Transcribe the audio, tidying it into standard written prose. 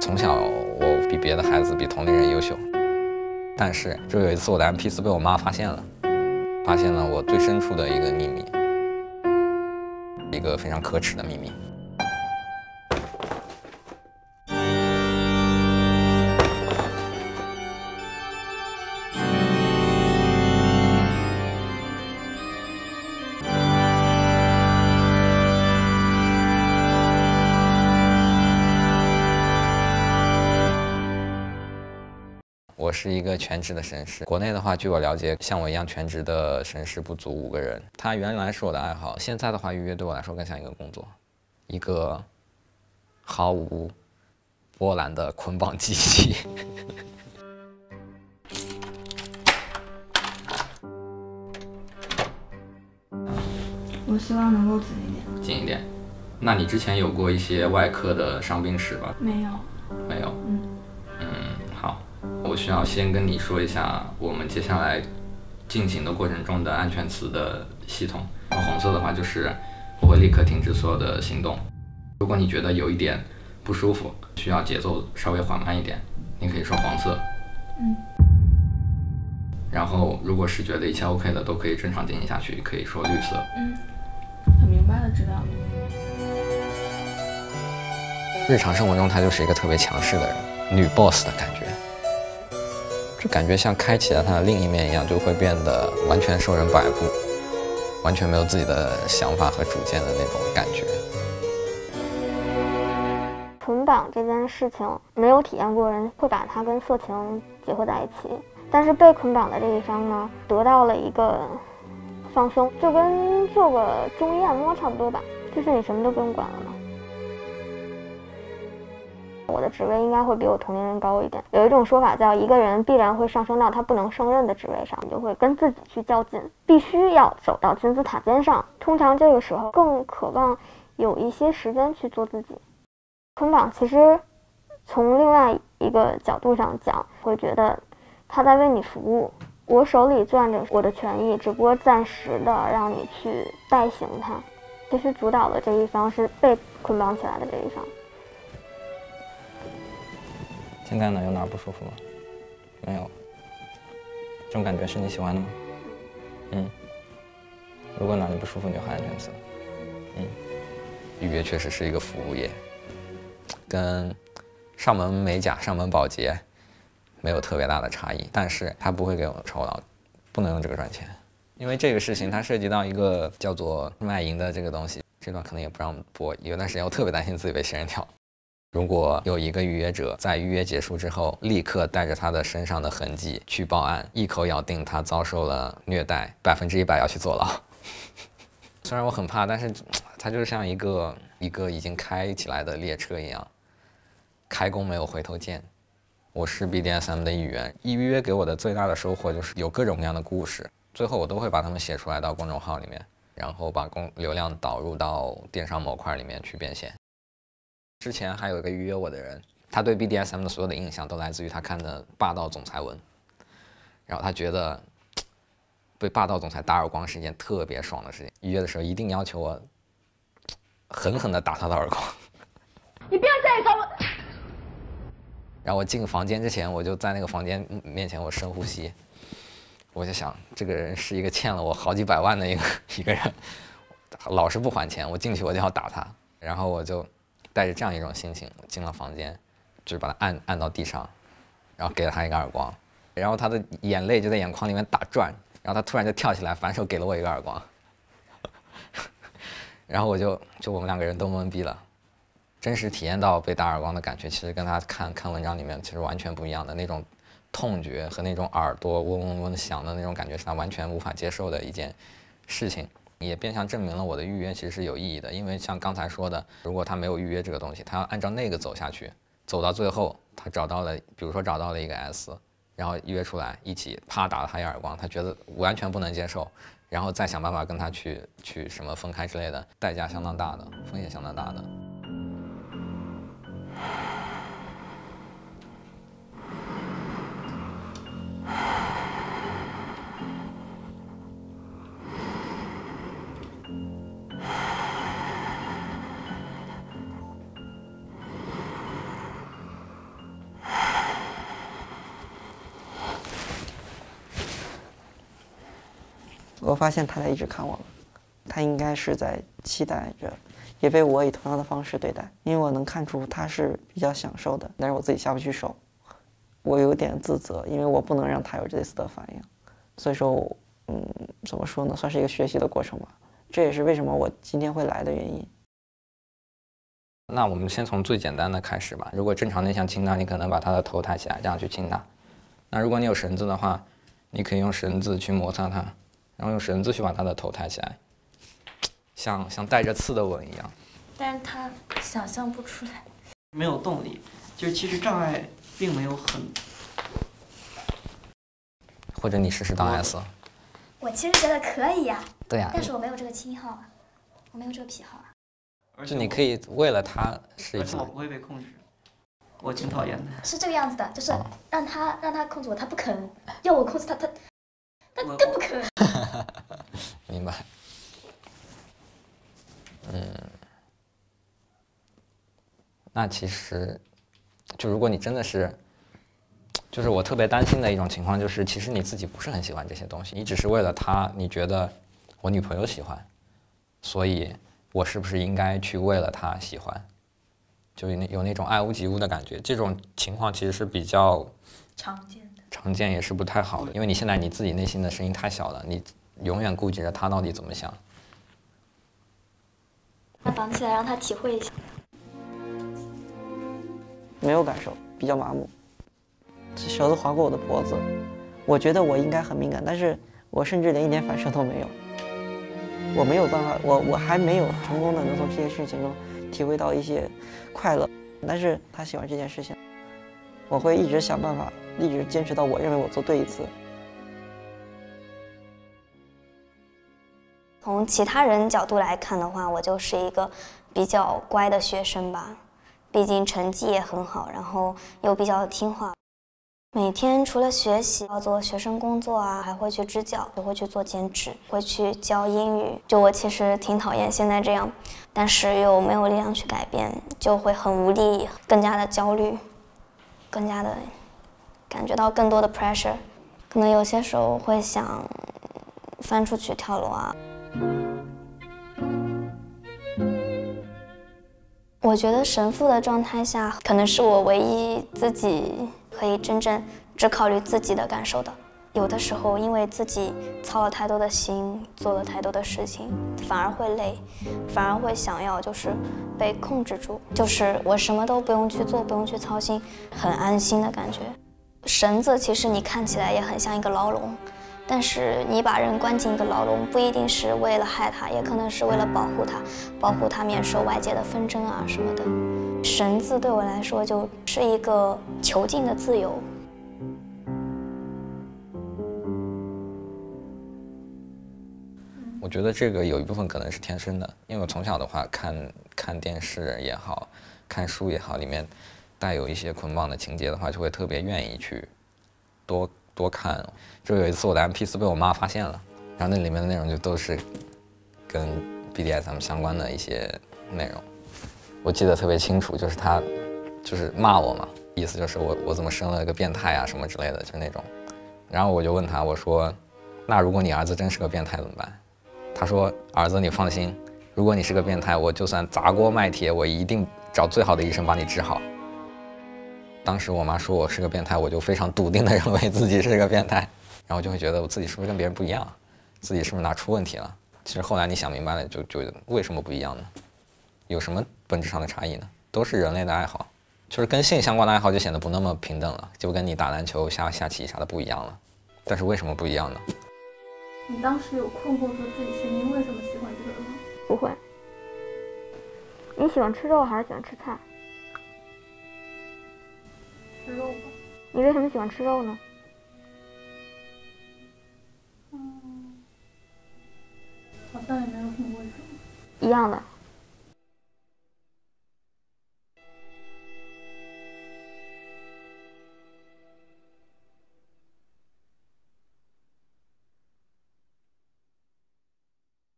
从小我比别的孩子比同龄人优秀，但是就有一次我的 MP4被我妈发现了我最深处的一个秘密，一个非常可耻的秘密。我是一个全职的神师，国内的话，据我了解，像我一样全职的神师不足5个人。它原来是我的爱好，现在的话，预约对我来说更像一个工作，一个毫无波澜的捆绑机器。我希望能够紧一点。紧一点。那你之前有过一些外科的伤病史吧？没有。没有。好。我需要先跟你说一下我们接下来进行的过程中的安全词的系统。红色的话就是我会立刻停止所有的行动。如果你觉得有一点不舒服，需要节奏稍微缓慢一点，你可以说黄色。然后如果是觉得一切 OK 的，都可以正常进行下去，可以说绿色。很明白的知道。日常生活中她就是一个特别强势的人，女 boss 的感觉。就感觉像开启了他的另一面一样，就会变得完全受人摆布，完全没有自己的想法和主见的那种感觉。捆绑这件事情，没有体验过人会把它跟色情结合在一起，但是被捆绑的这一方呢，得到了一个放松，就跟做个中医按摩差不多吧，就是你什么都不用管了嘛。我的职位应该会比我同龄人高一点。有一种说法叫，一个人必然会上升到他不能胜任的职位上，你就会跟自己去较劲，必须要走到金字塔尖上。通常这个时候更渴望有一些时间去做自己。捆绑其实从另外一个角度上讲，会觉得他在为你服务。我手里攥着我的权益，只不过暂时的让你去代行它。其实主导的这一方是被捆绑起来的这一方。现在呢，有哪儿不舒服吗？没有。这种感觉是你喜欢的吗？如果哪里不舒服，你就喊安全词。预约确实是一个服务业，跟上门美甲、上门保洁没有特别大的差异，但是它不会给我酬劳，不能用这个赚钱，因为这个事情它涉及到一个叫做卖淫的这个东西，这段可能也不让播。有段时间我特别担心自己被仙人跳。如果有一个预约者在预约结束之后，立刻带着他的身上的痕迹去报案，一口咬定他遭受了虐待，100%要去坐牢。虽然我很怕，但是它就像一个已经开起来的列车一样，开弓没有回头箭。我是 BDSM 的一员，预约给我的最大的收获就是有各种各样的故事，最后我都会把它们写出来到公众号里面，然后把流量导入到电商模块里面去变现。之前还有一个预约我的人，他对 BDSM 的所有的印象都来自于他看的霸道总裁文，然后他觉得被霸道总裁打耳光是一件特别爽的事情，预约的时候一定要求我狠狠地打他的耳光。你不要再搞我！然后我进房间之前，我就在那个房间面前我深呼吸，我就想这个人是一个欠了我好几百万的一个人，老是不还钱，我进去我就要打他，然后我就带着这样一种心情进了房间，就是把他按到地上，然后给了他一个耳光，然后他的眼泪就在眼眶里面打转，然后他突然就跳起来反手给了我一个耳光，然后我们2个人都懵逼了。真实体验到被打耳光的感觉，其实跟他看文章里面其实完全不一样的那种痛觉和那种耳朵嗡嗡嗡响的那种感觉，是他完全无法接受的一件事情。也变相证明了我的预约其实是有意义的，因为像刚才说的，如果他没有预约这个东西，他要按照那个走下去，走到最后他找到了，比如说找到了一个 S， 然后约出来一起啪打了他一耳光，他觉得完全不能接受，然后再想办法跟他去什么分开之类的，代价相当大的，风险相当大的。我发现他在一直看我了，他应该是在期待着，也被我以同样的方式对待，因为我能看出他是比较享受的，但是我自己下不去手，我有点自责，因为我不能让他有这次的反应，所以说，怎么说呢，算是一个学习的过程吧，这也是为什么我今天会来的原因。那我们先从最简单的开始吧。如果正常你想亲它，你可能把它的头抬起来，这样去亲它。那如果你有绳子的话，你可以用绳子去摩擦它，然后用绳子去把它的头抬起来，像带着刺的吻一样。但是他想象不出来，没有动力，就是其实障碍并没有很。或者你试试当 S。我其实觉得可以呀。对呀。但是我没有这个倾好啊，我没有这个癖好啊。就你可以为了他试一次。我不会被控制，我挺讨厌的。是这个样子的，就是让他控制我，他不肯；要我控制他更不肯。明白。那其实，就如果你真的是，就是我特别担心的一种情况，就是其实你自己不是很喜欢这些东西，你只是为了他，你觉得我女朋友喜欢，所以我是不是应该去为了他喜欢？就有那种爱屋及乌的感觉，这种情况其实是比较常见也是不太好的，因为你现在你自己内心的声音太小了，你永远顾及着他到底怎么想。那绑起来让他体会一下。没有感受，比较麻木。绳子划过我的脖子，我觉得我应该很敏感，但是我甚至连一点反射都没有。我没有办法，我还没有成功的能从这些事情中体会到一些快乐。但是他喜欢这件事情，我会一直想办法，一直坚持到我认为我做对一次。从其他人角度来看的话，我就是一个比较乖的学生吧，毕竟成绩也很好，然后又比较听话。每天除了学习，要做学生工作啊，还会去支教，也会去做兼职，会去教英语。就我其实挺讨厌现在这样，但是又没有力量去改变，就会很无力，更加的焦虑，更加的感觉到更多的 pressure。可能有些时候会想翻出去跳楼啊。我觉得神父的状态下，可能是我唯一自己可以真正只考虑自己的感受的。有的时候，因为自己操了太多的心，做了太多的事情，反而会累，反而会想要就是被控制住，就是我什么都不用去做，不用去操心，很安心的感觉。绳子其实你看起来也很像一个牢笼。但是你把人关进一个牢笼，不一定是为了害他，也可能是为了保护他免受外界的纷争啊什么的。绳子对我来说就是一个囚禁的自由。我觉得这个有一部分可能是天生的，因为我从小的话看电视也好，看书也好，里面带有一些捆绑的情节的话，就会特别愿意去多看。就有一次我的 MP4 被我妈发现了，然后那里面的内容就都是跟 BDSM 相关的一些内容。我记得特别清楚，就是她就是骂我嘛，意思就是我怎么生了个变态啊什么之类的，就是那种。然后我就问她，我说那如果你儿子真是个变态怎么办？她说儿子你放心，如果你是个变态，我就算砸锅卖铁，我一定找最好的医生把你治好。当时我妈说我是个变态，我就非常笃定的认为自己是个变态，然后就会觉得我自己是不是跟别人不一样，自己是不是哪出问题了？其实后来你想明白了，就为什么不一样呢？有什么本质上的差异呢？都是人类的爱好，就是跟性相关的爱好就显得不那么平等了，就跟你打篮球、下棋啥的不一样了。但是为什么不一样呢？你当时有困惑说自己是因为什么喜欢这个人吗？不会。你喜欢吃肉还是喜欢吃菜？吃肉吧。你为什么喜欢吃肉呢？好像也没有什么为什么。一样的。